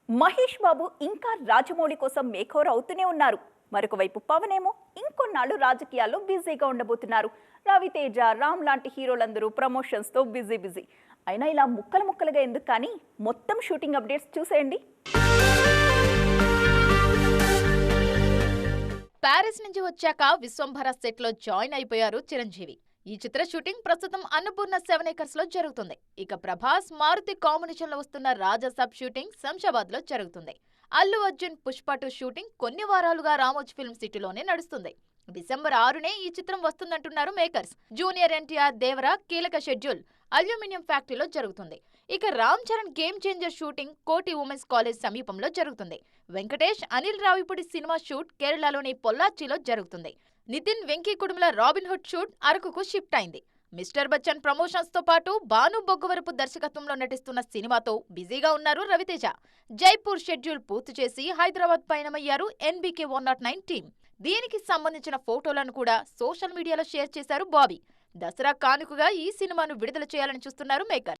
మహేష్ బాబు ఇంకా రాజమౌళి కోసం మేకోవర్ అవుతూనే ఉన్నారు. మరొక వైపు పవన్ ఏమో ఇంకొన్నాళ్ళు రాజకీయాల్లో బిజీగా ఉండబోతున్నారు. రవితేజ, రామ్ లాంటి హీరోలందరూ ప్రమోషన్స్ తో బిజీ. అయినా ఇలా ముక్కలుగా ఎందుకు, కానీ మొత్తం షూటింగ్ అప్డేట్స్ చూసేయండి. ప్యారిస్ నుంచి వచ్చాక విశ్వంభర సెట్ లో జాయిన్ అయిపోయారు చిరంజీవి. ఈ చిత్ర షూటింగ్ ప్రస్తుతం అన్నపూర్ణ 7 acres లో జరుగుతుంది. ఇక ప్రభాస్, మారుతి కాంబినేషన్ లో వస్తున్న రాజాసాబ్ షూటింగ్ శంషాబాద్ లో జరుగుతుంది. అల్లు అర్జున్ పుష్ప 2 షూటింగ్ కొన్ని వారాలుగా రామోజీ ఫిల్మ్ సిటీలోనే నడుస్తుంది. డిసెంబర్ 6నే ఈ చిత్రం వస్తుందంటున్నారు మేకర్స్. జూనియర్ ఎన్టీఆర్ దేవర కీలక షెడ్యూల్ అల్యూమినియం ఫ్యాక్టరీలో జరుగుతుంది. ఇక Ram Charan game changer shooting Koti women's college సమీపంలో జరుగుతుంది. వెంకటేష్, అనిల్ రావిపూడి సినిమా షూట్ కేరళలోని పొల్లాచ్చిలో జరుగుతుంది. నితిన్, వెంకీ కుడుముల రాబిన్హుడ్ షూట్ అరకుకు షిఫ్ట్ అయింది. మిస్టర్ బచ్చన్ ప్రమోషన్స్ తో పాటు భాను బొగ్గవరపు దర్శకత్వంలో నటిస్తున్న సినిమాతో బిజీగా ఉన్నారు రవితేజ. జైపూర్ షెడ్యూల్ పూర్తి చేసి హైదరాబాద్ పయనమయ్యారు NBK 109 టీం. దీనికి సంబంధించిన ఫోటోలను కూడా సోషల్ మీడియాలో షేర్ చేశారు బాబీ. దసరా కానుకగా ఈ సినిమాను విడుదల చేయాలని చూస్తున్నారు మేకర్.